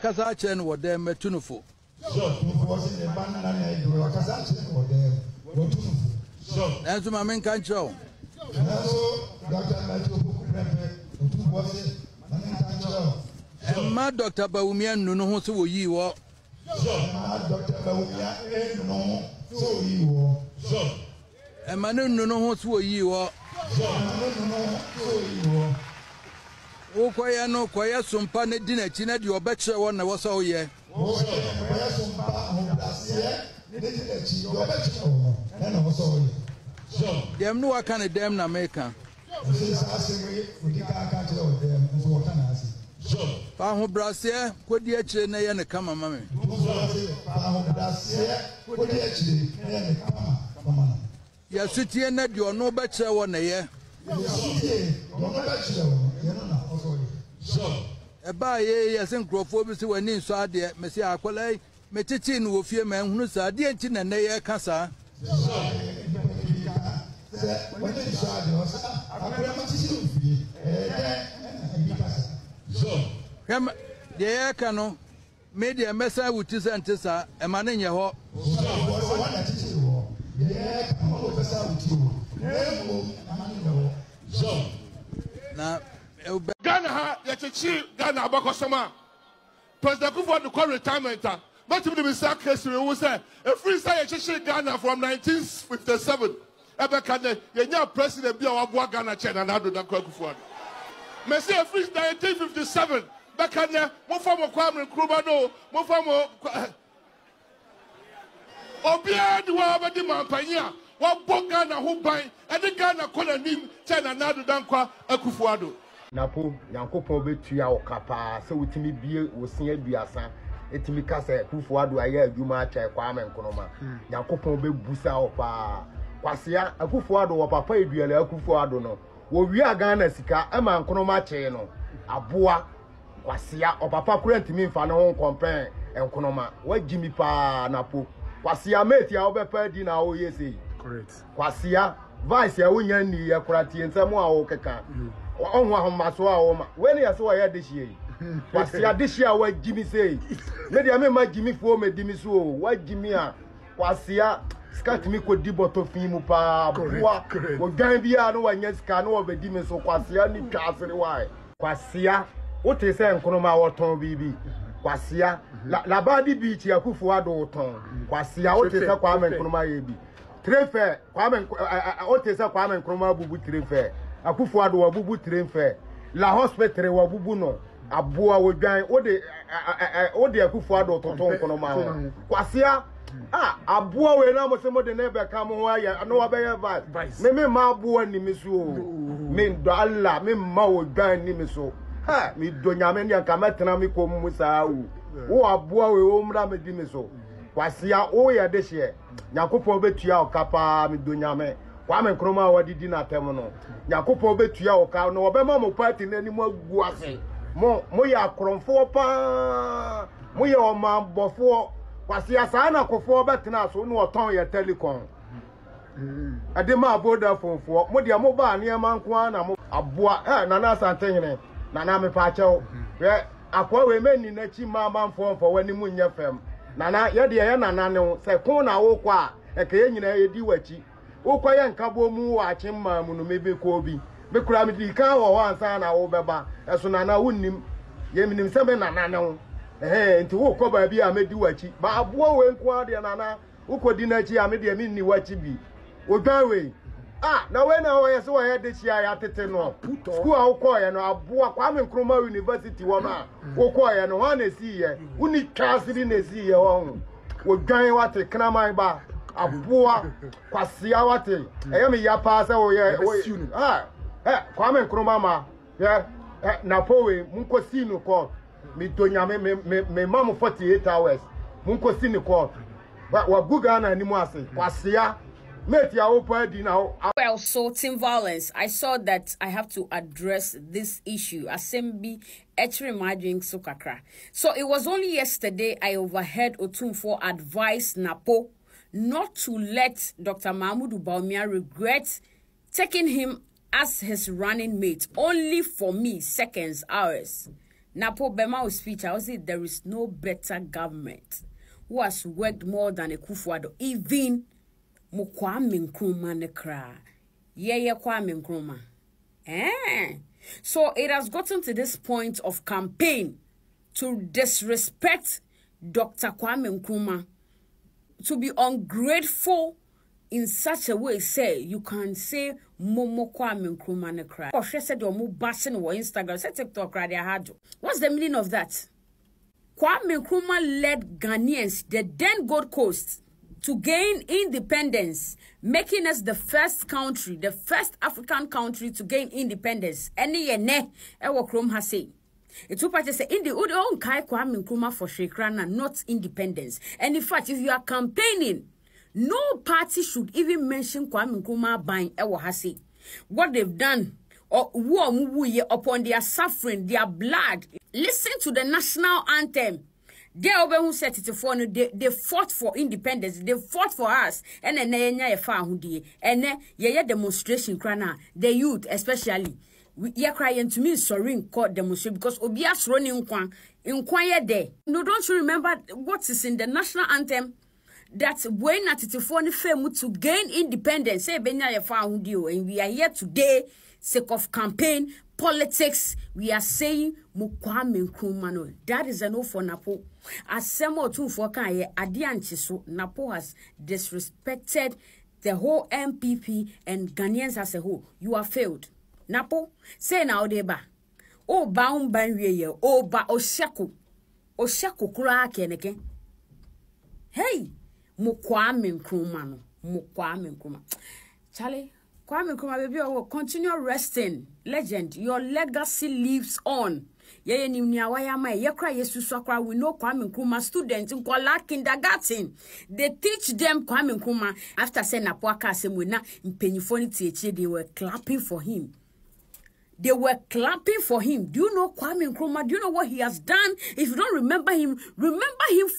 Kazachen were them tunufo. Was in a banana, Kazachen were there. So, that's my main control. And my Dr. Baumian no who so you are. Dr. Baumian no so you are. And my no who so you are. O kwaya no kwaya sumpa ne di na chi na de obekye won na woso ye. O kwaya sumpa ahobrase ne di na chi de obekye won na woso ye. So dem no aka ne dem na meka. So ahobrase kodi akire na ye ne kama mame. Ahobrase kodi akire na ye ne kama. Ya sutie na de ono obekye won na ye. So eba ye yesen krofo bi se wani so ade me se akola me titi no ofie ma hunu sa ade enti na ye kasa Kem de ye ka no media mesa wuti se ntisa e ma ne nye ho na Ghana ha yachichi Ghana abakosoma President Kufuor to call retirement but to be sack history who say a free say yachichi Ghana from 1957 ebekane yenya president bia wabua Ghana China na do da Kufuor me say a free 1957 bekane mo form Kwame Nkrumah no mo form obia di wa abedi mampanya wabua Ghana ho ban e de Ghana kola nim China na do da Kufuor NAPO yankopon betua okapa se wutimi bie wosia duasa etimi kasa Kufuor ado aye adwuma acha Kwame Nkrumah yankopon bebusa opa kwasia Kufuor ado papa eduale Kufuor ado no wo wi Ghana sika ema Nkrumah che no aboa kwasia opapa kurantimi mfa no ho kompen Nkrumah wagimi pa NAPO kwasia mate ya obepa di na wo yesi correct kwasia vice ya wonya ni ya kurati nsamo a wo keka onwa homaso a wo ma weni ya so wa ya dehie kwasia dehie a wa gimi sei me dia me ma gimi fo me dimi so wa gimi a kwasia skat mi ko di boto fin mu pa boa wo gan bia no wa nya ska no wa be dimi so kwasia ni twasere wa kwasia o te se Nkrumah wo ton bibi kwasia la badi beach ya Kufuor ado ton kwasia o te se Kwame Nkrumah ye bi trefe Kwame o te se Kwame Nkrumah bubu trefe Kufuor ado wa bubu trefe la hospital wa bubu no aboa wo dwan o de Kufuor ado toton Nkrumah kwasia aboa we na mo se mo de na be ka mo ho aya no wa be ya vice me ma aboa ni mi so me ndo Allah me ma wo dwan ni mi so mi do nyame ni anka metena mi ko mu saa wo aboa we o mra me di mi so kwasia o ya de hye Yakopon betua okapa mi do nyame Kwame Nkrumah wadidi na tem no Yakopon betua oka no obema mo party nani mo agu ase mo ya akromfo pa mo ya omambofo kwasia saa na kofo betena so no oton ya telecom adema aboda fonfo mo dia mo ba ne manko na mo aboa nana santenhene nana me pa chew akwa we mani na chi mamamfo mfo wani mu nya fem nana ye de ye nana ne se kun na wo kwa e ka ye nyina ye di wachi wo kwa ye nkabo mu wa chi ma mu no mebe ko bi be kura mi di kan wo ansa na wo beba eso nana wonnim ye minim se me nana ne wo nti wo ko ba bi a me di wachi ba aboa we nko ade nana wo ko di na chi a me de mi ni wachi bi wo dwan we na we na wo ye se wo ye de chi ya tete no school a wo ko ye no aboa Kwame Nkrumah University wo no wo ko ye no wa na si ye uni twasiri na si ye wo wo dwan wate kraman ba aboa kwasia wate eye me ya pa se wo ye Kwame Nkrumah ma ye NAPO we munko si no ko mi do nyame me mam 48 hours munko si no ko wa guga na ni mu ase kwasia. Well, sorting violence, I saw that I have to address this issue. Assembly, Sukakra. So it was only yesterday I overheard Otumfuo advise NAPO not to let Dr. Mahmoud Bawumia regret taking him as his running mate, only for me, seconds, hours. NAPO Bemao speech, I will say there is no better government who has worked more than a Kufuado, even Kwame Nkrumah nekra. Yeah, Kwame Nkrumah. So it has gotten to this point of campaign to disrespect Dr. Kwame Nkrumah, to be ungrateful in such a way, say you can say Momo Kwame Nkrumah nekra. Or she said you bashing on Instagram, say TikTok radio. What's the meaning of that? Kwame Nkrumah led Ghanaians, the then Gold Coast, to gain independence, making us the first country, the first African country to gain independence. Any yene ewo krom ha say. It will say in the own kai Kwame Nkrumah for Shekrana, not independence. And in fact, if you are campaigning, no party should even mention Kwame Nkrumah buying ewo ha say. What they've done or upon their suffering, their blood. Listen to the national anthem. They who set it for they fought for independence. They fought for us. And then and then demonstration crana. The youth especially. We are crying to me sorry in court demonstration because Obias running in quiet day. No, don't you remember what is in the national anthem? That when at it for to gain independence, say and we are here today, sake of campaign, politics, we are saying Kwame Nkrumah. That is enough for NAPO. As Semo too for Kanye, Adianchiso, NAPO has disrespected the whole MPP and Ghanaians as a whole. You are failed. NAPO, say now deba. Oh, bound by ye, oh, ba Oshako kura keneke. Hey, Kwame Nkrumah. Charlie. Kwame Nkrumah, baby, will continue resting. Legend, your legacy lives on. We know Kwame Nkrumah students in Kuala kindergarten. They teach them Kwame Nkrumah. After saying Napoaka Semuna in Pennyfonity, they were clapping for him. They were clapping for him. Do you know Kwame Nkrumah? Do you know what he has done? If you don't remember him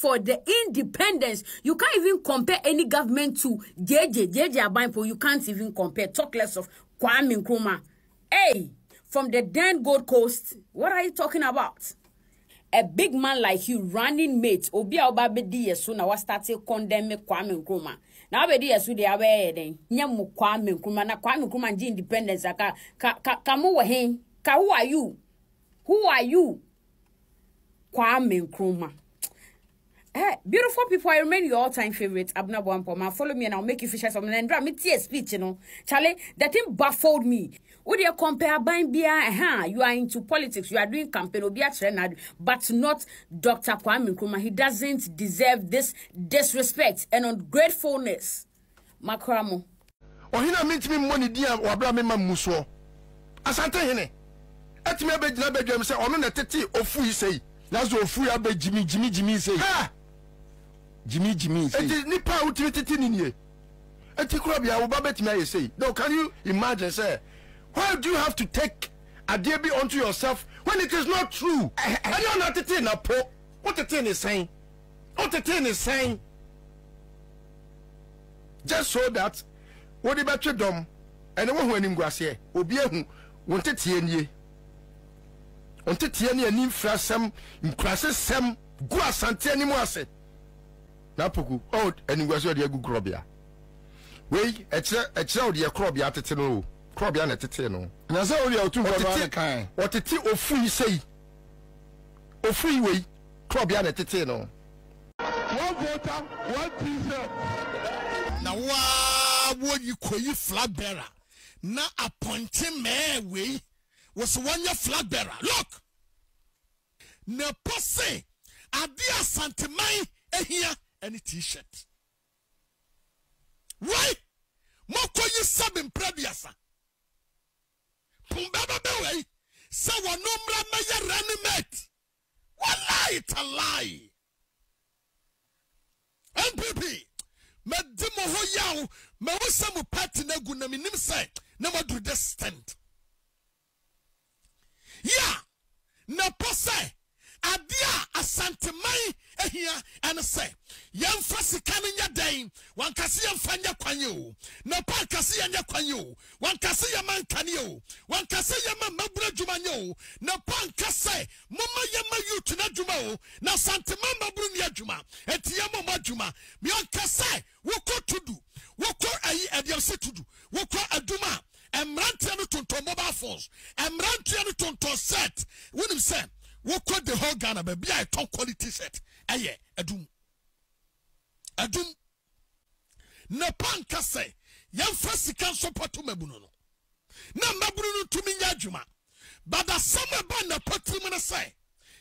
for the independence. You can't even compare any government to JJ Abainpo. You can't even compare. Talk less of Kwame Nkrumah. Hey, from the then Gold Coast, what are you talking about? A big man like you, running mate, Obia Obabedi Yesu, now started condemning Kwame Nkrumah. Now be Yesu they are then. Nyamu Kwame Nkrumah, na Kwame Nkrumah ji independence. Kamu wahen? Who are you? Who are you? Kwame Nkrumah. Beautiful people, I remain your all-time favorite, Abna Boampoma. Follow me and I'll make you fish some and drop me tear speech, you know. Charlie, that thing baffled me. Would you compare buying beer? You are into politics, you are doing campaign, but not Dr. Kwame Nkrumah. He doesn't deserve this disrespect and ungratefulness. Makramo. Oh, he meant me money, dear, or Abraham Muso. Asante hene. At me, I beg you, say, on a tete or free say. That's what free abe Jimmy say. Ha! Jimmy say. It is Nipa utility in here. And Tikrabia, Obabet may say. No, can you imagine, sir? Why do you have to take a DB onto yourself when it is not true? I don't know to NAPO. What the thing is saying? What the thing is saying? Just so that what about your dom and the one who in Gracia will be a wanted TNA. Wanted TNA and infrasam, in classes, some guas and Tianimoise. Napuku, oh, and Gracia, dear good Grobia. Wait, a child, dear Crobia to know. Crobia at Titano. And as only our two kind. What a tea or free say? Or freeway, Crobia at Titano. One voter, one t-shirt. Now, why would you call you flag bearer? Now, appointing me way was 1 year flag bearer. Look, ne posse, Adia Santamai, here, any t-shirt. Right? Moko you sub in previous. Pumbaba Beway, so one number may reanimate. One lie, it's a lie. MPP, Madimo Hoyao, Mawasamu Patina Gunaminim say, never do this stand. Yeah, no posse, Adia Asantamai, here, and say, yɛmfa sika no nya den wankase yɛmfa nya kwanye o na pa nkase yɛnya kwanye o wankase yɛma nkane o wankase yɛma mabura dwuma nya o na pa nkase mama yɛma youth na dwuma o na santema maburu ni adwuma etiya mama dwuma mi wankase wokɔ tudu wokɔ ayi ɛdiamse tudu wokɔ adwuma emrantia no tonton mobile phones emrantia no tonton set wonim say wokɔ the whole Ghana baby I ton quality set ɛyɛ adum na panka say yɛmfa sika nsopoto mabuno no na mabuno no tumi nya adwuma but the summer ban na patrim na say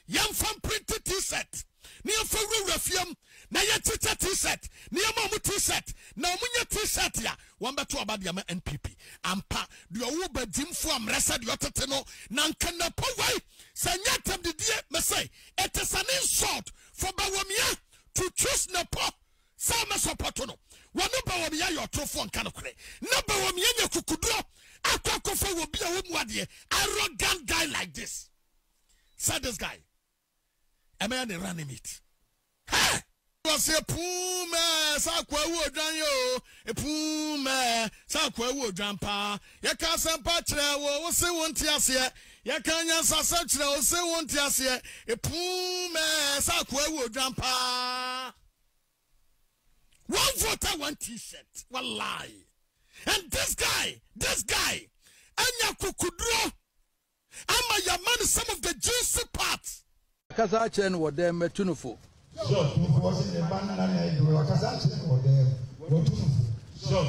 yɛmfa printed t-shirt ni yɛmfa wurafiam na yɛtete t-shirt ni yɛma mu t-shirt na omunya t-shirt ya wɔmbeto abadia ma NPP ampa de owo badimfo amresa de otete no na nkana powai sanya tam de die me say it is an insult for bawomia to choose NAPO sama support no wɔne bawomia your trofo nka no kre na bawomia nya kukuduro akwakofa wo bia wo muade arrogant guy like this said this guy a man running it hey was a puma sakwa wo dwan yo e puma sakwa wo dwan pa ye ka sampa kire wo se wonti ase ye ka nya sasa kire wo se wonti ase e puma sakwa wo dwan pa one voter one t-shirt wallahi and this guy anya kukudro ama ya man some of the juicy parts kasa chen wo dem metunufo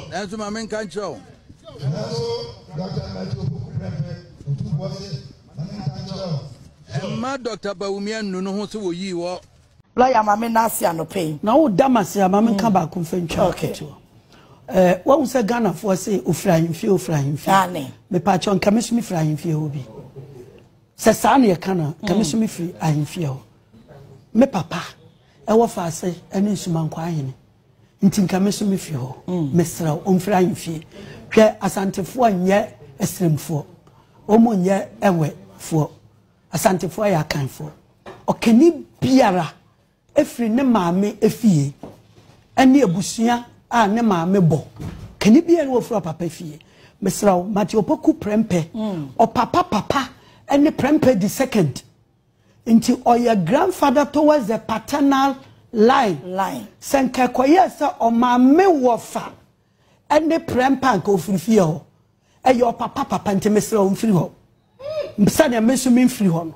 Nanzo mamen kancho. Ma Dr. Bawumia nunu ho se wo yi wo. Lawyer mamen na ase anope. Na wo damase mamen ka ba ko fentwa. Okay. Wo se Ghana fo se ofrahimfie. Ane. Me pa chon kamesumi frahimfie obi. Se sa na ye kana kamesumi fri ahimfie ho. Me papa ewo fa ase ene nsumankwa ahene nti nkameso me fi ho mesra omfra ahemfie hwe asantefo nye esremfo omo nye ewe fo asantefo ya kanfo okani biara efri ne maame efie ene ebusua a ne maame bo kani biara wo fro papa fie mesra mati opoku prempe o papa ene prempe the second into or your grandfather towards the paternal line. Senka koyesa o mame wofa ene prempa ko frifie ho e your papa ntemesra o mfiri ho mbisa na mesu mi mfiri ho no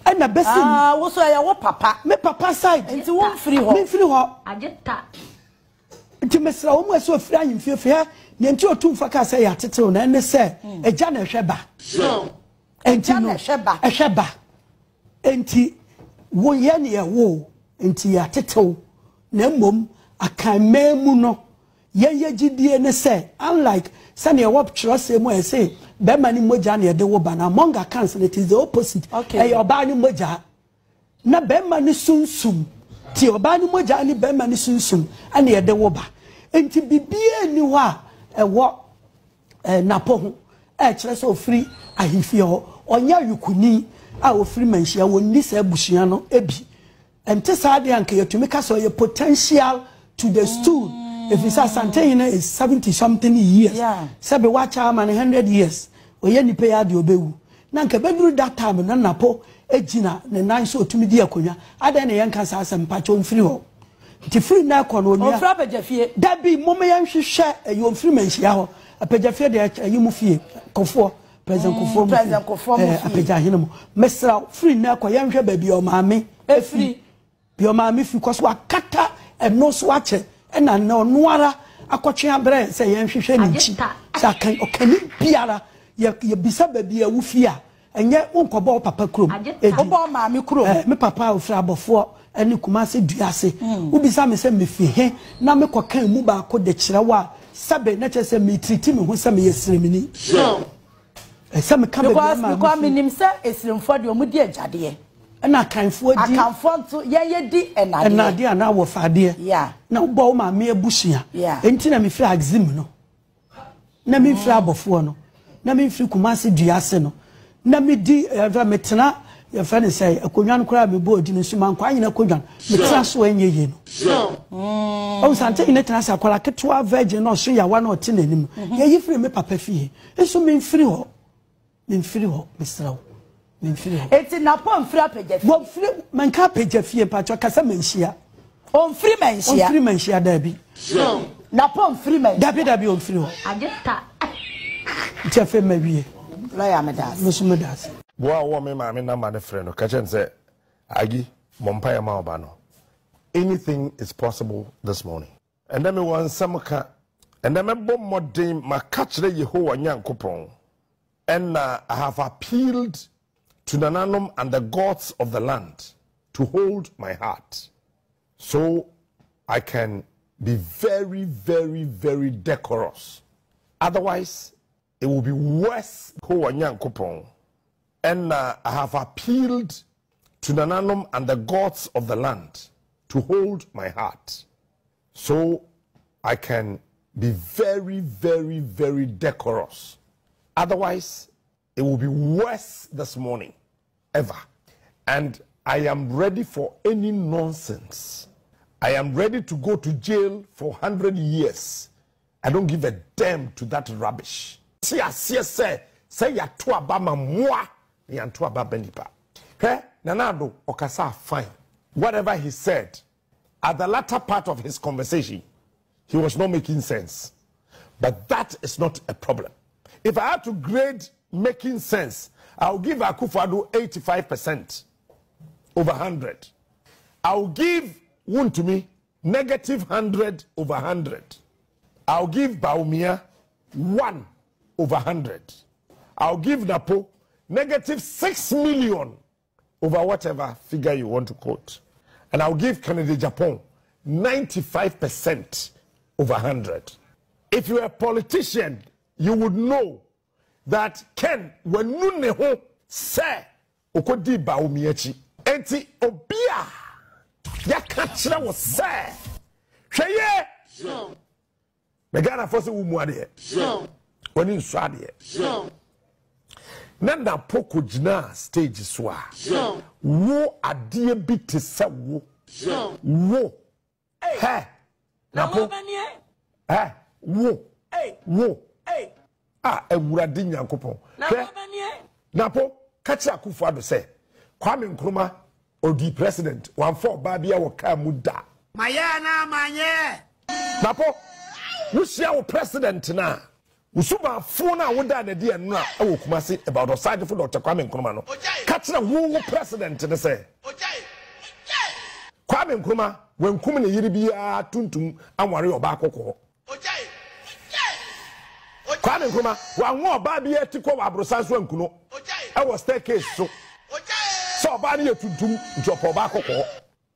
e na besi wo so ya wo papa me papa side nti wo mfiri ho me mfiri ho ageta ntemesra o mo so frani mfie ne nti otumfa ka se ya tetew na ene se eja na hweba eja na hweba enti wo ye ne wo enti ya tetew na mom akan memu no ye gidie ne se unlike sane ya wop trust mu e say be mani moja na de wo bana among accounts it is the opposite e oba ni moja na be mani sunsum ti oba ni moja ni be mani sunsum ane ye de wo ba enti bibie ni ho a e wo NAPO ho e kire so free ahifie ho onya yukuni a ofiri manhia wonni sa abusua no ebi ente saade anka yetumi ka so ye potential to the stool if it's a Santana is 70 something years sabe wacha man 100 years oye ni pay ade obewu na nka beduru that time na NAPO ejina ne nan so otumi di akonya ada na yenka sa asempa cho mfiri ho ti free na kono onia ofra pejafie dabi mom yenhwehwe e yo mfiri manhia ho apejafie de ayimu fie kofo President Kofo apeja hene mo mesra free na kwa yanhwe ba bi o maame efri bi o maame fi koso akata eno so ache na na ono ara akotwe abre se yanhwehwe ni chi sa kan okani biara ye bisa ba bi awu fi a enye onkobo papa krom obo maame krom me papa ofra abofo ene kumase duase ubisa me se me fi he na me kokan mu ba ko de kirewa sabe na chese me treat me ho se me yesremini because minim say esrimfo de omudi agade na kanfo di akanfo nto ye di enade na wo fade na wo bo ma me abusua enti na me firi axim no na me firi abofo no na me firi kumase duase no na me di metena your friend say a kunyan crab board in Suman Quine a kunyan, the class when you know. Oh, Santa in it as a qualacatua virgin or so ya 1 or 10 in him. Yeah, you free me papa fee. It's so mean free ho. Mean free ho, Mr. Mean free. It's in a pump frapage. What free man capage a fee patch Casamencia. On free mensia, Debbie. Napon free man, Debbie on free. I just got Jeff maybe. Layamadas, Musmadas. Boa woman, mammy, my friend, or catch and say, Agi, Mompire Maubano. Anything is possible this morning. And then we want some cat, and then I bomb more dame, my catch the Yehovah young coupon. And I have appealed to the Nanum and the gods of the land to hold my heart, so I can be very, very, very decorous. Otherwise, it will be worse. And I have appealed to the Nanum and the gods of the land to hold my heart, so I can be very, very, very decorous. Otherwise, it will be worse this morning, ever. And I am ready for any nonsense. I am ready to go to jail for 100 years. I don't give a damn to that rubbish. Say ya to abama mwa, ya to ababenipa. Okay? Nanado okasa fine. Whatever he said, at the latter part of his conversation, he was not making sense. But that is not a problem. If I had to grade making sense, I'll give Akufo-Addo 85% over 100. I'll give Wontumi -100 over 100. I'll give Bawumia 1 over 100. I'll give NAPO -6 million over whatever figure you want to quote. And I'll give Kennedy Japan 95% over 100. If you're a politician, you would know that Ken, when you neho say, Okodi Bawumia, enti obia, ya kachira was say, Shaye, the Ghana Fosse Umuade, when you swadi, Nanda Poko Jina stage swa, wo a dear bit to say, wo, hey, Napo, hey, wo, Ewurade Nyankopon. Napo kachi Akufo-Addo say Kwame Nkrumah odi president 14 babia wo ka muda. Mayana manye. Napo wusia wo president na. Usuma fona woda na die no a wo Kumasi about oside for Dr. Kwame Nkrumah no. Kachi na wo president ne say. Kwame Nkrumah when kum ne yiri bia tuntum anware oba akokko. Kwame Nkrumah wanwo oba bia tikwa wa abrosanso ankuno. I was staircase so. So ba ne tuntum jopo ba kokko.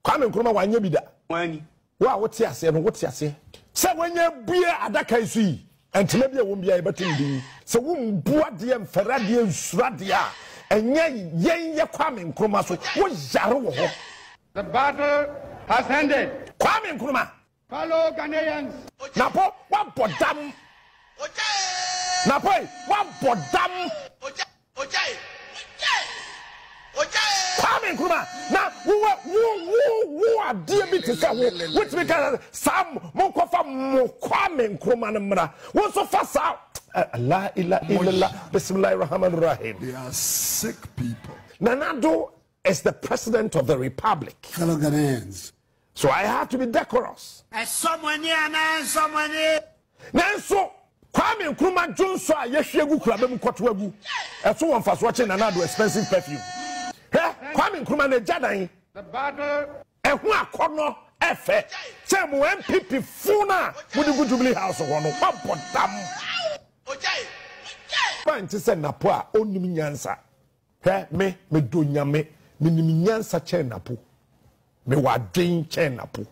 Kwame Nkrumah wanye bida. Wani. Wa wote ase no wote ase. Se wanye bia adaka isu yi. Entime bia wo bia ebetum din. Se wo mbua de mferade ensurade a enye yenye Kwame Nkrumah so wo yare wo ho. The battle has ended. Kwame Nkrumah. Fellow Ghanaians. Napo wa bodam. Napo wa bodam. Kwame Nkrumah. Na wo a dear bit to say which we can some mo kofa mo Kwame Nkrumah na mra. Wo so fasa la ilaha illallah bismillahir rahmanir rahim. They are sick people. Nanado is the president of the republic. Fellow Ghanaians. So I have to be decorous. Someone here, man, someone here. Nanso Kwame Nkrumah Johnson a yehwegu kura bem kotwagu. Eso won faso watching Nanado expensive perfume. Kwame Nkrumah na jadan. The battle ehu akono efe. Say mo MPP funa mo di Jubilee house ho no babodam. Ban ti say NAPO a onim nyansa. Me do nyame minim nyansa che NAPO. Me wadin che NAPO.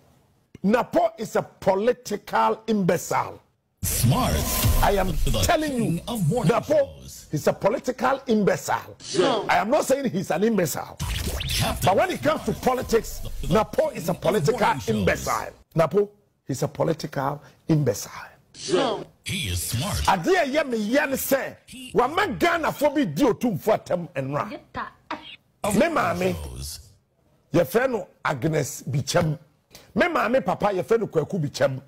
NAPO is a political imbecile. Smart. I am telling you, NAPO is a political imbecile. I am not saying he's an imbecile. But when it comes to politics, NAPO is a political imbecile. NAPO is a political imbecile. He is smart. Adia yemi yan say, wa magana for be dio tum for tem and ra. Me mami, your friend Agnes Bicham. Me mami papa, your friend Kwaku Bicham.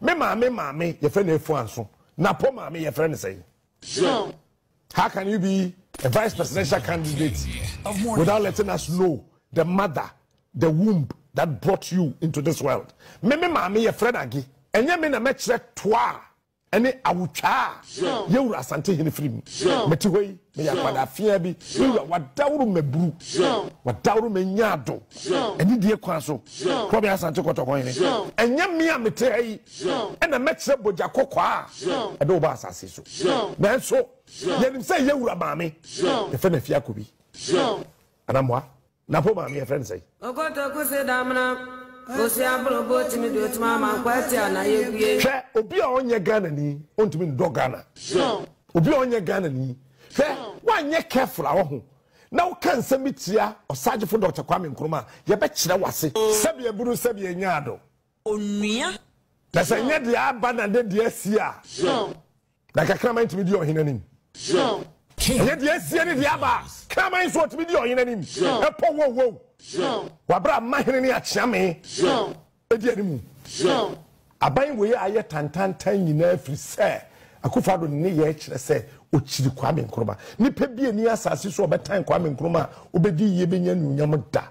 Me mami, your friend Efuanso. Napo mami, your friend say. How can you be a vice presidential candidate without letting us know the mother, the womb that brought you into this world? Me mami, your friend Agi. And you mean a match that twa. Any awucha you asante hini free meti hoyi me yakwada afia bi what dawru mebru what dawru menyado eni die kwan so ko be asante kotokon hini enya me amete ayi ena metre boja kokwa e do ba asase so na so yenim say yewura maame e fe na fia ko bi anamwa na po maame e friend say okoto ko se damna obi a onye Ghana ni ontumi ndo Ghana obi a onye Ghana ni wanye careful awo na wo kan semitia osagefo Dr. Kwame Nkrumah ye be kire wase sebi eburu sebi enyado onua na se nya de aba na de asia na kakra man ntumi di ohenanim nya de asia ni de aba kraman so ntumi di ohenanim epo wo wabra mahene ni achiame edi animu aban we aye tantantan nyina afiri se akufado ne ye kire se ochiri Kwame Nkrumah nipa bi ani asase so obetan Kwame Nkrumah obedi ye benya nunyam da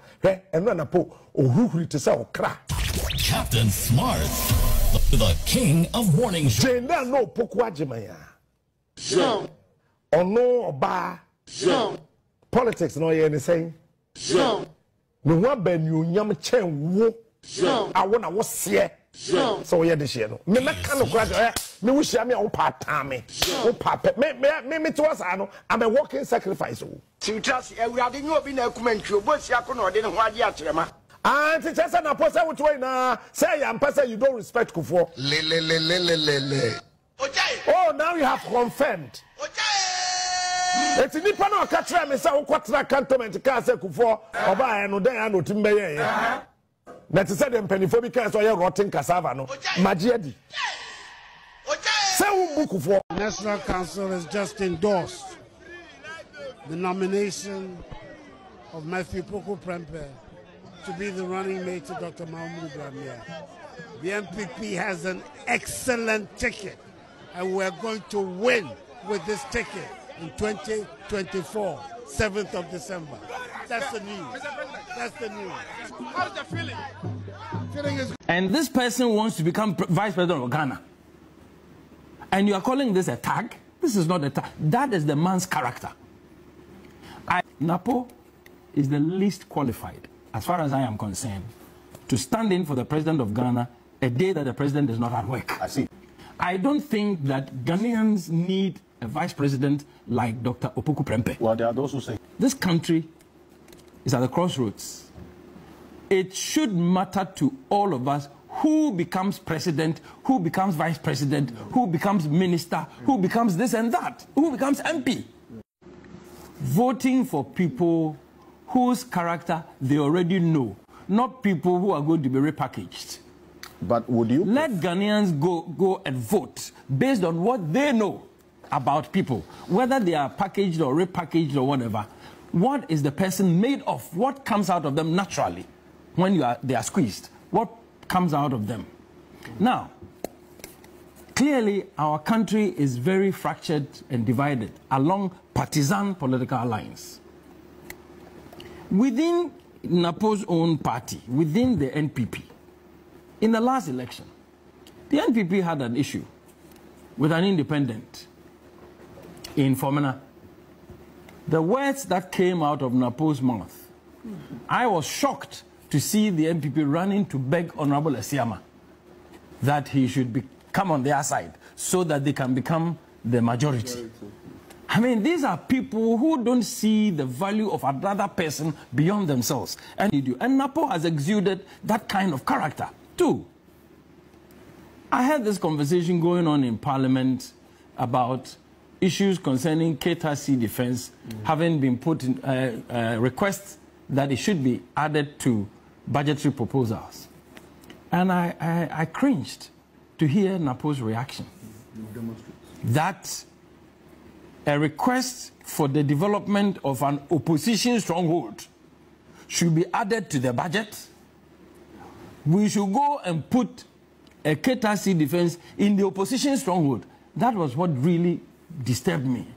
eno na po ohuhuri te se okra Captain Smart, the king of morning show. Jenda no poku ajemaya ono oba politics no ye ni saying no one ben you nyam chen wo I wanna was here so we this year no me kind of graduate me wish me on part time me to us I know I'm a walking sacrifice to just we are the new be na kumentro bo sia ko no de ne ho ade atrema auntie chesa na posa which way na say am person you don't respect Kufo le oh now you have confirmed eti nipa na okatra me say wokotra cantonment ka say Kufo oba no den no timbe ye na ti say dem penifo bi ka so ye rotten cassava no magiadi say wo Kufo. National Council has just endorsed the nomination of Matthew Poku Prempeh to be the running mate to Dr. Mahmoud Bawumia. The MPP has an excellent ticket and we're going to win with this ticket in 2024, 7th of December. That's the news. That's the news. How's the feeling? Feeling is. And this person wants to become vice president of Ghana. And you are calling this a tag? This is not a tag. That is the man's character. NAPO is the least qualified, as far as I am concerned, to stand in for the president of Ghana a day that the president is not at work. I see. I don't think that Ghanaians need a vice president like Dr. Opoku Prempeh. Well, there are those who say this country is at the crossroads. It should matter to all of us who becomes president, who becomes vice president, who becomes minister, who becomes this and that, who becomes MP. Voting for people whose character they already know, not people who are going to be repackaged. But would you let Ghanaians go and vote based on what they know about people, whether they are packaged or repackaged or whatever? What is the person made of? What comes out of them naturally when they are squeezed? What comes out of them? Now, clearly our country is very fractured and divided along partisan political lines. Within NAPO's own party, within the NPP, in the last election, the NPP had an issue with an independent in Fomena. The words that came out of NAPO's mouth, I was shocked to see the NPP running to beg Honorable Esiama that he should come on their side so that they can become the majority. I mean, these are people who don't see the value of another person beyond themselves. And NAPO has exuded that kind of character, too. I had this conversation going on in Parliament about issues concerning K-30 defense having been put in requests that it should be added to budgetary proposals. And I cringed to hear NAPO's reaction. That a request for the development of an opposition stronghold should be added to the budget. We should go and put a Keta Sea defense in the opposition stronghold. That was what really disturbed me.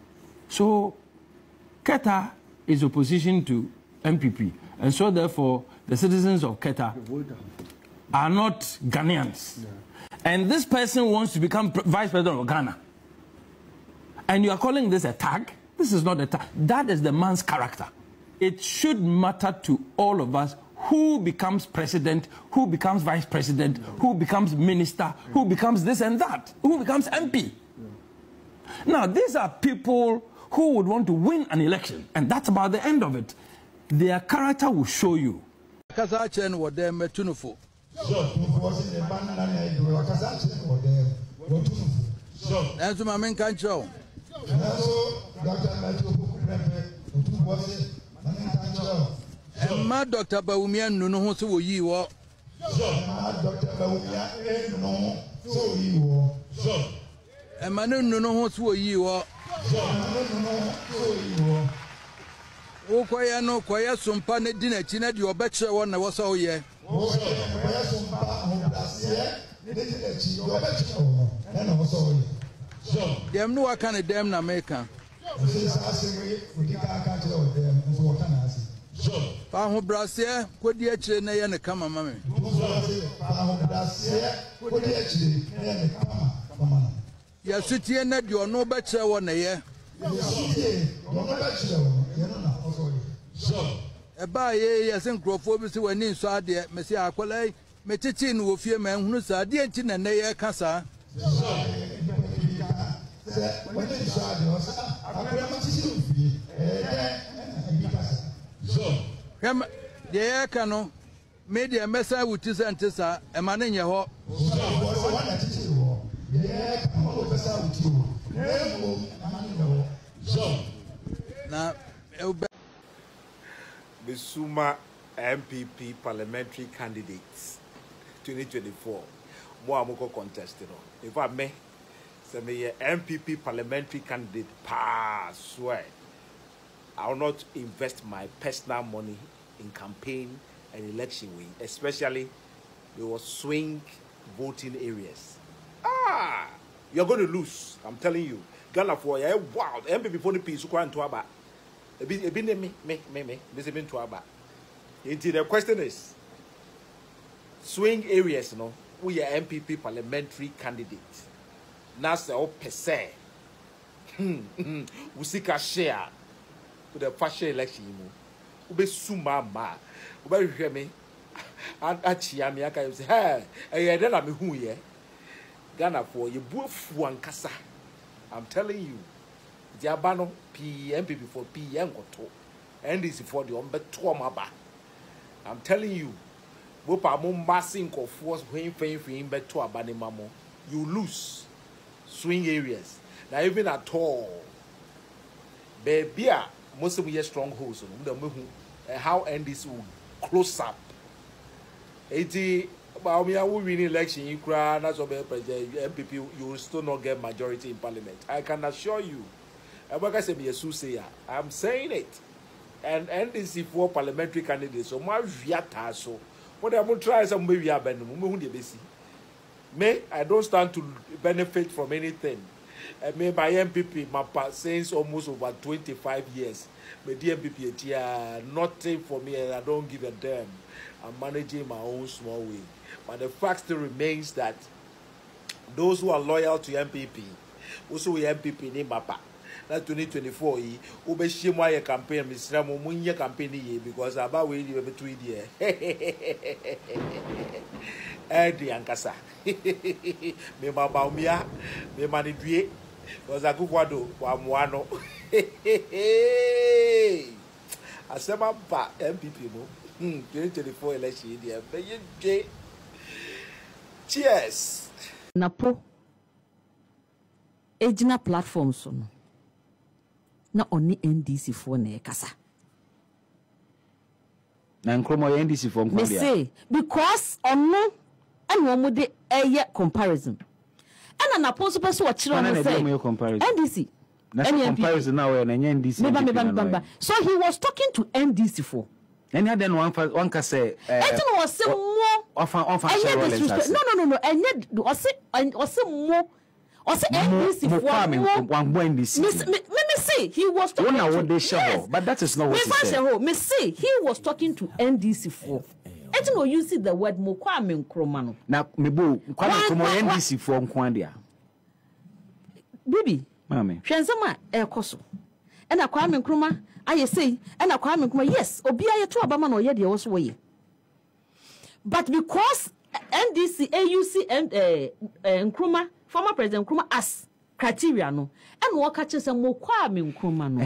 So, Keta is opposition to MPP, and so therefore the citizens of Keta are not Ghanaians. Yeah. And this person wants to become vice president of Ghana. And you are calling this a tag? This is not a tag. That is the man's character. It should matter to all of us who becomes president, who becomes vice president, who becomes minister, who becomes this and that, who becomes MP. Now, these are people who would want to win an election, and that's about the end of it. Their character will show you. Emma Dr. Bawumia no ho so yi wo. Emma no ho so yi wo. O kwaya no kwaya sompa ne di na chi na di obekire wo na wo so ye. Kwaya sompa ho blase ne di na chi obekire wo na wo so ye. Dem no aka ne dem na America. Paho brasie kodi akire na ye ne kama mame. Paho brasie kodi akire na ye ne kama mama. Ya sutie na di ono ba kire wo na ye. Ya sutie ono ba kire wo ye no na oso ye. Eba ye ye sen krofo bi se wani nso ade me se akwalai me titi no wo fie ma hunu sa ade enti na na ye ka sa. The air cano made a message with his antissa, a man in your home. Now, Bisuma MPP parliamentary candidates 2024. Moamoko contested. If I may. Say me MPP parliamentary candidate swear I will not invest my personal money in campaign and election win, especially your swing voting areas. You're going to lose. I'm telling you. Ghana for wow. MPP for the peace who can't to about. Me. The question is swing areas, no. We are MPP parliamentary candidates. Nasa o pese. We seek a share with the fashion election. Ube suma ma. Ube hear me. And achia me aka say, hey, I don't know who ye. Ghana for you both one kasa. I'm telling you. Diabano PMP for PM goto. NDC for the ombe tuamaba. I'm telling you. Bopa mo massing of force when fame bet to abani mamo. You lose. Swing areas. Now even at all. Baby, most of we strongholds on how NDC will close up. 80 about me, I will win election. You cry, that's what MPP, you will still not get majority in parliament. I can assure you. I'm saying it. And NDC for parliamentary candidates. So my viata so. What I'm going to try some baby me, I don't stand to benefit from anything. Me by MPP, my since almost over 25 years. My MPP, nothing for me, and I don't give a damn. I'm managing my own small way. But the fact still remains that those who are loyal to MPP, also we MPP name Papa. That 2024, ube shimwa ye campaign, Mr. Munya campaign because about we live between here. Edi ankasa. Me mabaumia, me manidwie, because I go kwado wa mwano. Asema ba MPP no. 2024 election there. Cheers. NAPO. Ejina platforms no. Na oni NDC for na kasa. Na nkromo NDC for nkwa dia. Me say because ono and one de eye comparison. And na NAPO so person wa kire no say NDC. comparison now and NDC. So he was talking to NDC for. And then one can say, I was no. And yet, was more. Also, NDC for let me see. He was talking to but that is not what he said. Me see, he was talking to NDC for. I don't know. You see the word Kwame Nkrumah. Now, me bo Kwame Nkrumah NDC for Nkwandia. Baby, mami. Shenzama Ekoso. And a Kwame Nkrumah. I say, and a Kwame Nkrumah. Yes, Obia to Obama no yet also way. But because NDC, AUC, and Nkrumah, former President Nkrumah as criteria no, and what catches some more Kwame Nkrumah no.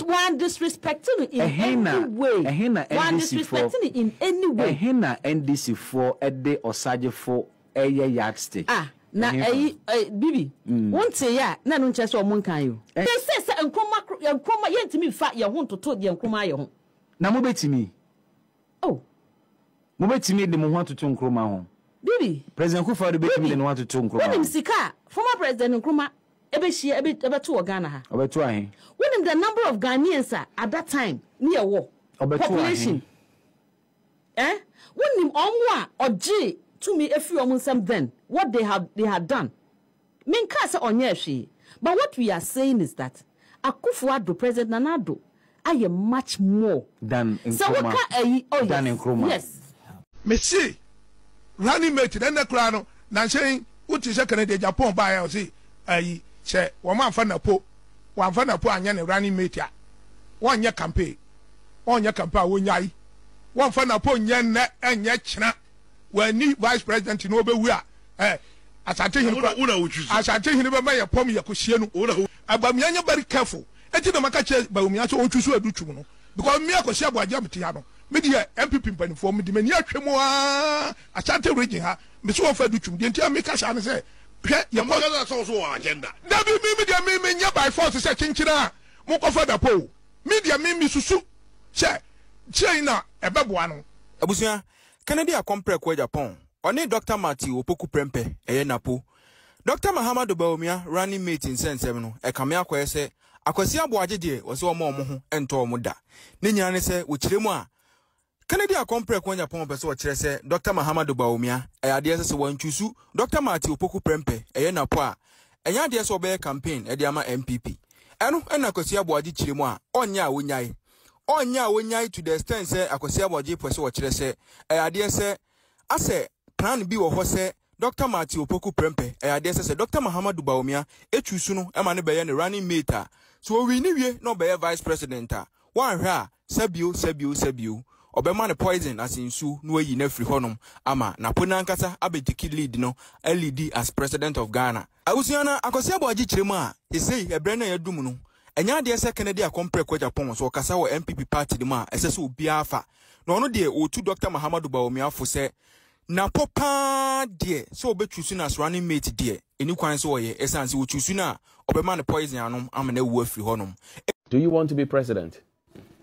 One disrespecting in any way. One disrespecting in any way. Hena NDC for a day or Saje for a yardstick. Na Bibi, won't say ya, na no chese o mon kan yo. They say Nkrumah yentimi fa ye ho toto de Nkrumah ye ho. Na mo betimi. Oh. Mo betimi de mo ho toto Nkrumah ho. Bibi, President Kufuor de betimi de no ho toto Nkrumah. When him sika, former President Nkrumah ebe to Ghana ha. Obeto ahe. When him the number of Ghanaians at that time near war. Population. When him omwa oje to me if you almost then what they had done. Men can't say on yeshi. But what we are saying is that Akufo-Addo, President Nana-Addo, I am much more than Nkrumah. Than Nkrumah. Yes. Me see running mate then the crown na saying what is Canada Japan by I see say one fan NAPO anya ne running mate ya. One year campaign. 1 year campaign wo nyai. One fan NAPO nya na enye chena. When ni vice president no be we asante hin asante hin be may pom yakohie no abamia nya very careful enti na maka che bawumia so ontwusu adutwum no because me akohie aboaja mtia no me de MPP mpanifo me de mani atwemu asante region ha me so ofa adutwum de enti ameka sha ne se hwe ye mo ga so agenda da bi me de me nya by force se chinchira mo kofa da po me de me susu che na ebeboa no abusia Canada compare kwa Japan. Oni Dr. Matthew Opoku Prempeh NAPO. Dr. Mahamudu Bawumia running mate in sense no. Kame akwa se akwasi aboaje de wo se omo ho ento omo da. Ne nyina ne se wo kiremu a Canada compare kwa Japan be se wo kire se Dr. Mahamudu Bawumia ade se wan chusu Dr. Matthew Opoku Prempeh NAPO a enya de se obe campaign de ama MPP. Eno na akwasi aboaje kiremu a onya wonyai Onya wonyai to the extent say akwasi aboaje pose wo kire se ade se ase plan bi wo ho se Dr. Matthew Opoku Prempeh ade se Dr. Mahamudu Bawumia echusu no e ma ne be ye ne running mate so we ni wie no be vice president wan hwe a sabio obema ne poison asinsu no ayi na free honom ama na pona nkasa abetiki lead no lead as president of Ghana awusiana akwasi aboaje kiremu a he say ebre na yadum no enya de se Canada compare kwa Japan so kasa wo MPP party de ma ese se obi afa na ono de otu Dr. Mahamudu Bawumia fo se na popa de so obetwusu na running mate de eni kwan so ye esanse wo twusu na obema ne poison anom ama na wu afri honom. Do you want to be president?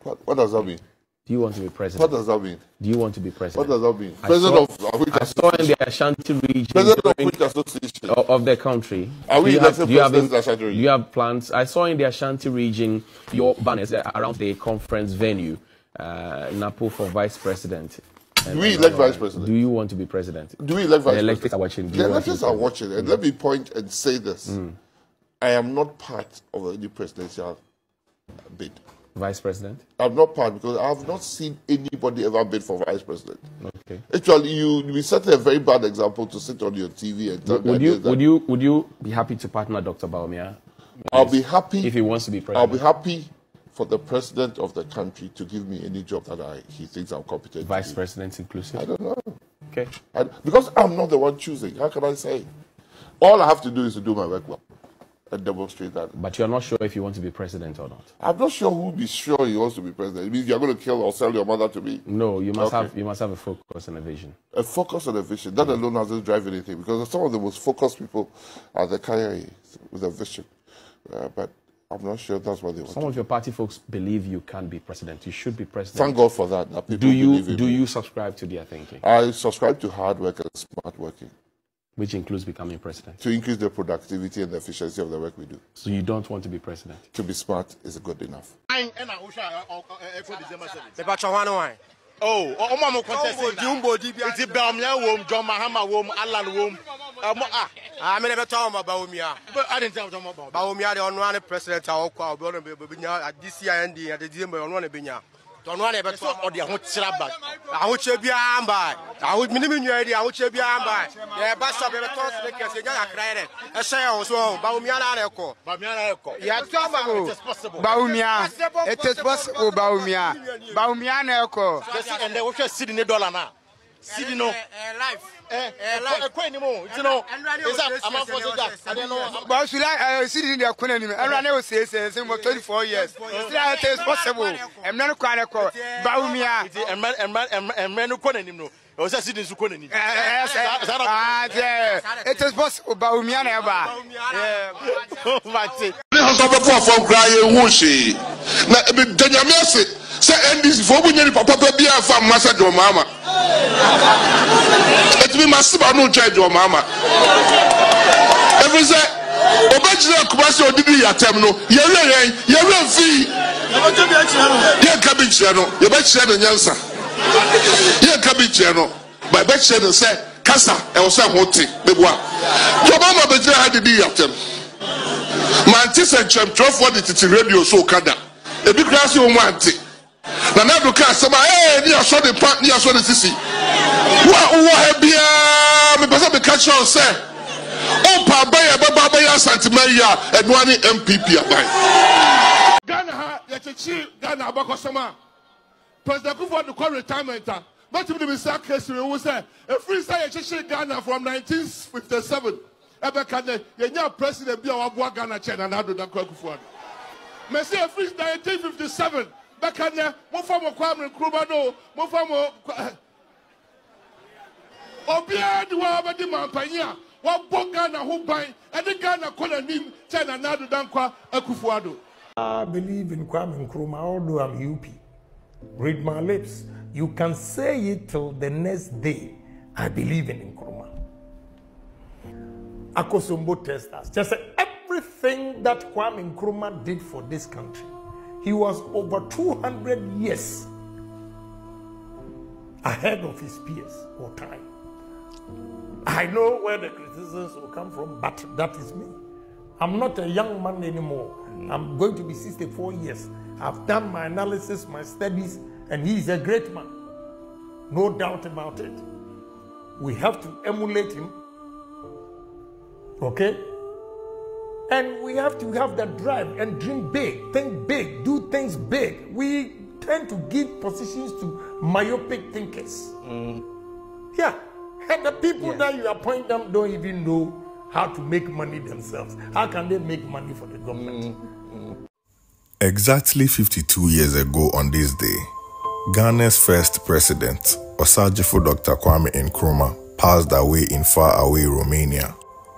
What does that mean? Do you want to be president? What does that mean? Do you want to be president? What does that mean? President of which I saw in the Ashanti region. President of which association? Of the country. Are we elected president of the Ashanti region? You have plans. I saw in the Ashanti region your banners around the conference venue. NAPO for vice president. Do we elect vice president? Do you want to be president? Do we elect vice president? The electors are watching. The electors are watching. And let me point and say this. I am not part of any presidential bid. Vice president? I'm not part because I have not seen anybody ever bid for vice president. Okay. Actually, you set a very bad example to sit on your TV and tell Would you be happy to partner Dr. Bawumia? I'll be happy if he wants to be president. I'll be happy for the president of the country to give me any job that he thinks I'm competent. Vice president inclusive? I don't know. Okay. Because I'm not the one choosing. How can I say? All I have to do is to do my work well and demonstrate that. But you're not sure if you want to be president or not. I'm not sure who will be sure he wants to be president. It means you're going to kill or sell your mother to me. No, you must have a focus and a vision. A focus and a vision. That alone doesn't drive anything because some of the most focused people are the Kanye with a vision. But I'm not sure that's what they want. Some of your party folks believe you can be president. You should be president. Thank God for that. Do you subscribe to their thinking? I subscribe to hard work and smart working. Which includes becoming president. To increase the productivity and the efficiency of the work we do. So you don't want to be president? To be smart is good enough. Oh, Mama contest. It's Belmia womb, John Mahama womb, Alan womb. I mean, never talk about Baumia. But I didn't tell them about Baumia, the one president, our crowd, at this year and at the December on one Binya. Don't want ever talk or the whole slabback. I would be armed by. I would minimum your idea, I would be armed by. Yeah, but some ever talk because you got credit. I say also, Baumia Echo. Yes, possible. Baumia, it is possible, Baumia. Baumia Echo. And they were just sitting in the dollar now. Sitting no life. Anymore. You know, is that I'm not for that. I don't know. But should I sit in the Queen and run away say 24 years. It is possible. I'm not quite a call. Baumia and men who couldn't know. It was a citizen who couldn't. It is possible. Baumia never. Say NDC for we need papa be a farm master your mama. It be massive no charge your mama. Every say Obajina Kumasi odidi yatem no ye fee. Ye cabbage no ye be chere no nyansa. Ye cabbage no by be chere no say kasa e wo say hote beboa. Your mama be chere hadidi yatem. Man ti say chem 12 for the titi radio so kada. E bi class you want. Na na do ka sama ni aso de pa ni aso de sisi wa hebia me pesa be catch on say o pa baba ya santimeria eduani MPP abai Ghana ha ya chechi Ghana abakosoma President Kufuor to call retirement but to be sack case we say a free say ya chechi Ghana from 1957 ebe kan ye nya president bia wa boa Ghana China na do da Kufuor me say a free 1957 Bakanya, Mofamo Kwame Krubano, Mofamo Obia, the Wabadi Mampania, what Bogana who buy, and the Ghana Kolanim, China Nadu Dankwa, Akufuado. I believe in Kwame Nkrumah, although I'm UP. Read my lips. You can say it till the next day. I believe in Nkrumah. Akosombo testers. Just everything that Kwame Nkrumah did for this country. He was over 200 years ahead of his peers or time. I know where the criticisms will come from, but that is me. I'm not a young man anymore. I'm going to be 64 years. I've done my analysis, my studies, and he is a great man. No doubt about it. We have to emulate him. Okay? And we have to have that drive and dream big, think big, do things big. We tend to give positions to myopic thinkers. Yeah. And the people that you appoint them don't even know how to make money themselves. How can they make money for the government? Exactly 52 years ago on this day, Ghana's first president, Osagyefo Dr. Kwame Nkrumah, passed away in faraway Romania.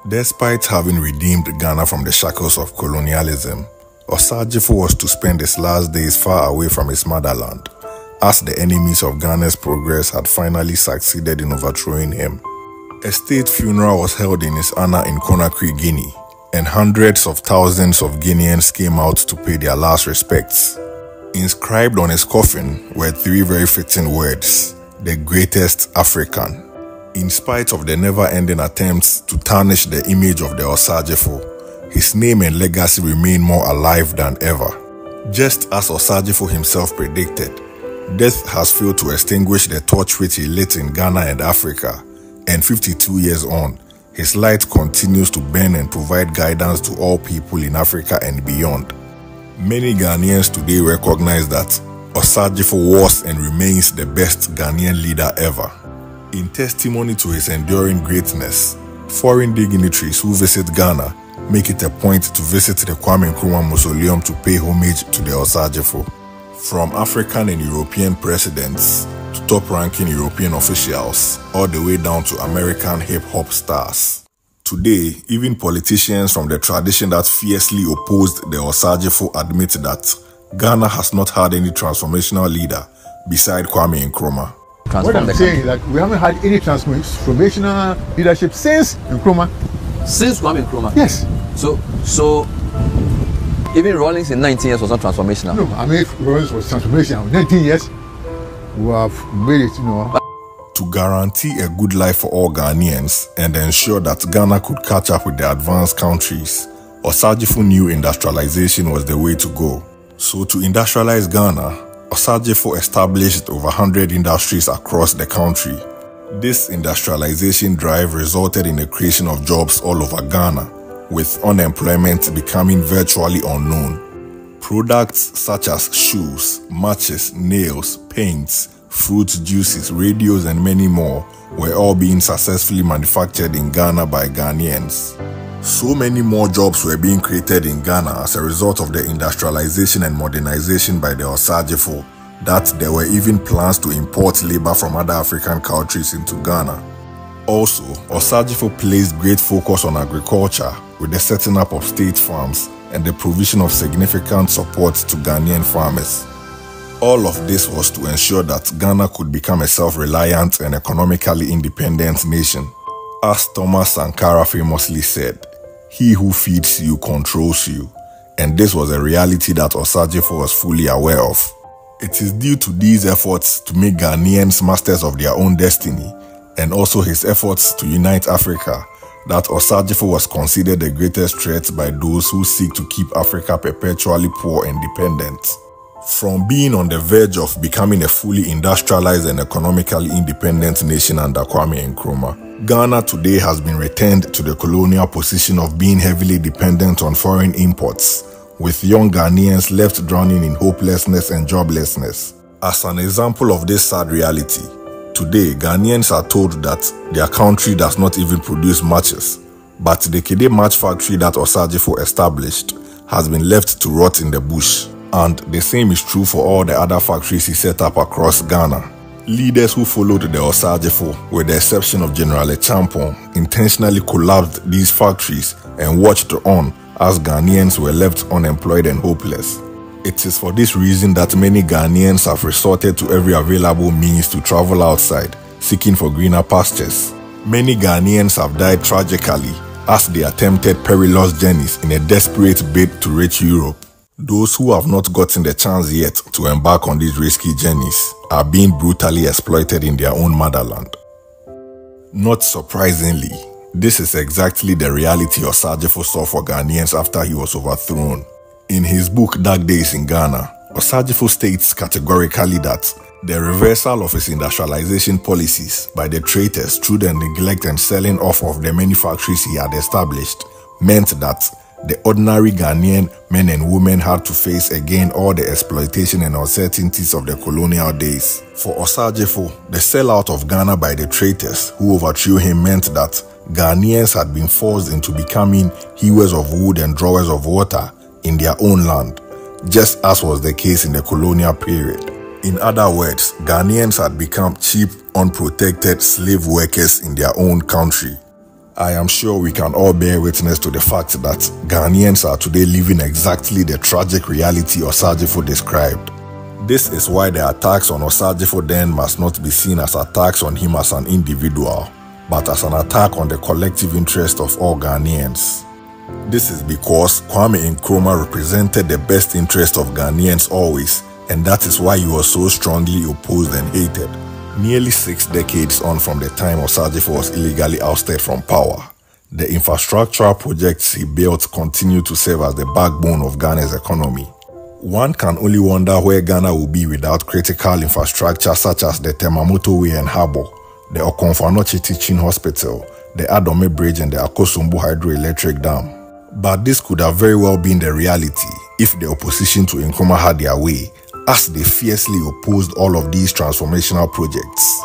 Despite having redeemed Ghana from the shackles of colonialism, Osagyefo was to spend his last days far away from his motherland, as the enemies of Ghana's progress had finally succeeded in overthrowing him. A state funeral was held in his honor in Conakry, Guinea, and hundreds of thousands of Guineans came out to pay their last respects. Inscribed on his coffin were three very fitting words: the greatest African. In spite of the never-ending attempts to tarnish the image of the Osagyefo, his name and legacy remain more alive than ever. Just as Osagyefo himself predicted, death has failed to extinguish the torch which he lit in Ghana and Africa, and 52 years on, his light continues to burn and provide guidance to all people in Africa and beyond. Many Ghanaians today recognize that Osagyefo was and remains the best Ghanaian leader ever. In testimony to his enduring greatness, foreign dignitaries who visit Ghana make it a point to visit the Kwame Nkrumah Mausoleum to pay homage to the Osagyefo. From African and European presidents to top-ranking European officials, all the way down to American hip-hop stars. Today, even politicians from the tradition that fiercely opposed the Osagyefo admit that Ghana has not had any transformational leader beside Kwame Nkrumah. What I'm saying is that we haven't had any transformational leadership since Nkrumah. Since Kwame Nkrumah? Yes. So even Rawlings in 19 years was not transformational? No, I mean, if Rawlings was transformational, 19 years, we have made it, To guarantee a good life for all Ghanaians and ensure that Ghana could catch up with the advanced countries, Osagyefo knew industrialization was the way to go. So to industrialize Ghana, Osagyefo established over 100 industries across the country. This industrialization drive resulted in the creation of jobs all over Ghana, with unemployment becoming virtually unknown. Products such as shoes, matches, nails, paints, fruit juices, radios, and many more were all being successfully manufactured in Ghana by Ghanaians. So many more jobs were being created in Ghana as a result of the industrialization and modernization by the Osagyefo that there were even plans to import labor from other African countries into Ghana. Also, Osagyefo placed great focus on agriculture with the setting up of state farms and the provision of significant support to Ghanaian farmers. All of this was to ensure that Ghana could become a self-reliant and economically independent nation. As Thomas Sankara famously said, "He who feeds you controls you," and this was a reality that Osagyefo was fully aware of. It is due to these efforts to make Ghanaians masters of their own destiny, and also his efforts to unite Africa, that Osagyefo was considered the greatest threat by those who seek to keep Africa perpetually poor and dependent. From being on the verge of becoming a fully industrialized and economically independent nation under Kwame Nkrumah, Ghana today has been returned to the colonial position of being heavily dependent on foreign imports, with young Ghanaians left drowning in hopelessness and joblessness. As an example of this sad reality, today Ghanaians are told that their country does not even produce matches, but the Kede match factory that Osagyefo established has been left to rot in the bush. And the same is true for all the other factories he set up across Ghana. Leaders who followed the Osagyefo, with the exception of General Champon, intentionally collapsed these factories and watched on as Ghanaians were left unemployed and hopeless. It is for this reason that many Ghanaians have resorted to every available means to travel outside, seeking for greener pastures. Many Ghanaians have died tragically as they attempted perilous journeys in a desperate bid to reach Europe. Those who have not gotten the chance yet to embark on these risky journeys are being brutally exploited in their own motherland. Not surprisingly, this is exactly the reality Osagyefo saw for Ghanaians after he was overthrown. In his book Dark Days in Ghana, Osagyefo states categorically that the reversal of his industrialization policies by the traitors through the neglect and selling off of the many factories he had established meant that the ordinary Ghanaian men and women had to face again all the exploitation and uncertainties of the colonial days. For Osagyefo, the sellout of Ghana by the traitors who overthrew him meant that Ghanaians had been forced into becoming hewers of wood and drawers of water in their own land, just as was the case in the colonial period. In other words, Ghanaians had become cheap, unprotected slave workers in their own country. I am sure we can all bear witness to the fact that Ghanaians are today living exactly the tragic reality Osagyefo described. This is why the attacks on Osagyefo then must not be seen as attacks on him as an individual, but as an attack on the collective interest of all Ghanaians. This is because Kwame Nkrumah represented the best interest of Ghanaians always, and that is why he was so strongly opposed and hated. Nearly 6 decades on from the time Osagyefo was illegally ousted from power, the infrastructural projects he built continue to serve as the backbone of Ghana's economy. One can only wonder where Ghana will be without critical infrastructure such as the Temamoto Way and Harbour, the Okonfanochi Teaching Hospital, the Adome Bridge and the Akosombo Hydroelectric Dam. But this could have very well been the reality if the opposition to Nkrumah had their way, as they fiercely opposed all of these transformational projects.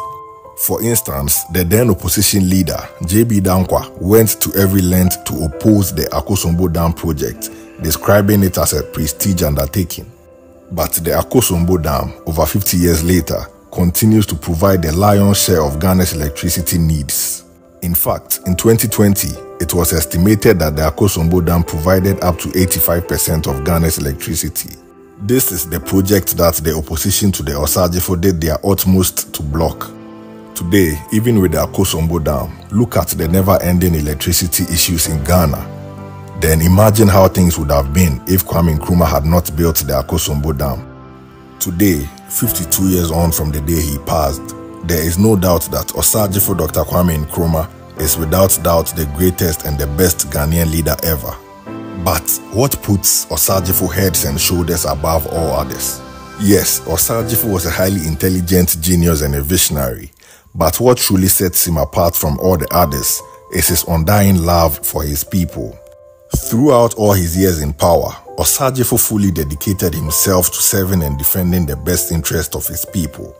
For instance, the then opposition leader, J.B. Dankwa, went to every length to oppose the Akosombo Dam project, describing it as a prestige undertaking. But the Akosombo Dam, over 50 years later, continues to provide the lion's share of Ghana's electricity needs. In fact, in 2020, it was estimated that the Akosombo Dam provided up to 85% of Ghana's electricity. This is the project that the opposition to the Osagyefo did their utmost to block. Today, even with the Akosombo Dam, look at the never-ending electricity issues in Ghana. Then imagine how things would have been if Kwame Nkrumah had not built the Akosombo Dam. Today, 52 years on from the day he passed, there is no doubt that Osagyefo Dr. Kwame Nkrumah is without doubt the greatest and the best Ghanaian leader ever. But what puts Osagyefo heads and shoulders above all others? Yes, Osagyefo was a highly intelligent genius and a visionary, but what truly sets him apart from all the others is his undying love for his people. Throughout all his years in power, Osagyefo fully dedicated himself to serving and defending the best interest of his people.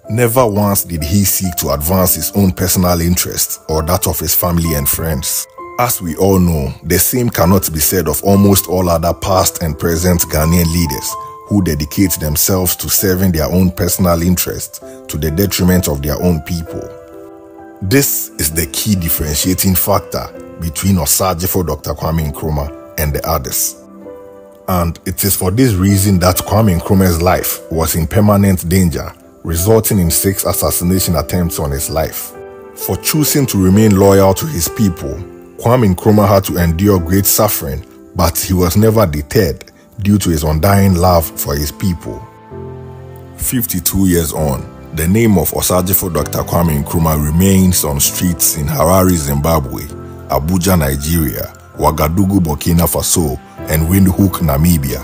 Never once did he seek to advance his own personal interests or that of his family and friends. As we all know, the same cannot be said of almost all other past and present Ghanaian leaders who dedicate themselves to serving their own personal interests to the detriment of their own people. This is the key differentiating factor between Osagyefo Dr. Kwame Nkrumah and the others. And it is for this reason that Kwame Nkrumah's life was in permanent danger, resulting in 6 assassination attempts on his life. For choosing to remain loyal to his people, Kwame Nkrumah had to endure great suffering, but he was never deterred due to his undying love for his people. 52 years on, the name of Osagyefo Dr. Kwame Nkrumah remains on streets in Harare, Zimbabwe, Abuja, Nigeria, Ouagadougou, Burkina Faso, and Windhoek, Namibia.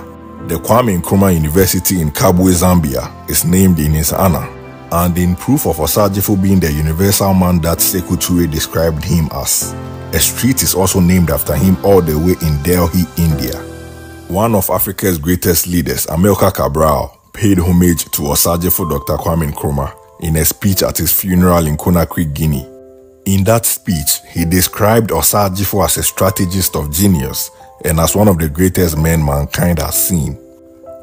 The Kwame Nkrumah University in Kabwe, Zambia is named in his honor, and in proof of Osagyefo being the universal man that Sekou Touré described him as, a street is also named after him all the way in Delhi, India. One of Africa's greatest leaders, Amilcar Cabral, paid homage to Osagyefo Dr. Kwame Nkrumah in a speech at his funeral in Conakry, Guinea. In that speech, he described Osagyefo as a strategist of genius and as one of the greatest men mankind has seen.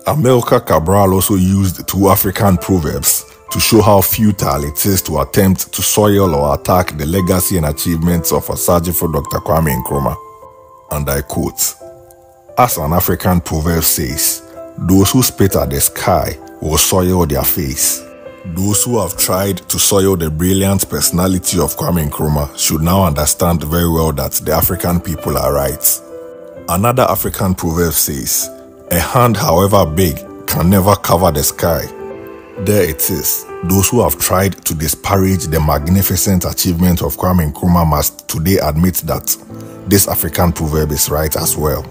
Amilcar Cabral also used 2 African proverbs to show how futile it is to attempt to soil or attack the legacy and achievements of Osagyefo Dr. Kwame Nkrumah. And I quote, "As an African proverb says, those who spit at the sky will soil their face." Those who have tried to soil the brilliant personality of Kwame Nkrumah should now understand very well that the African people are right. Another African proverb says, "A hand, however big, can never cover the sky." There it is. Those who have tried to disparage the magnificent achievement of Kwame Nkrumah must today admit that this African proverb is right as well.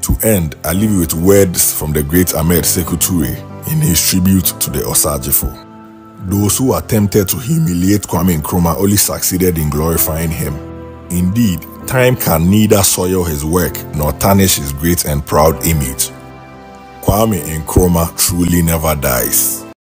To end, I leave you with words from the great Ahmed Sekou Touré in his tribute to the Osagyefo. Those who attempted to humiliate Kwame Nkrumah only succeeded in glorifying him. Indeed, time can neither soil his work nor tarnish his great and proud image. Kwame Nkrumah truly never dies.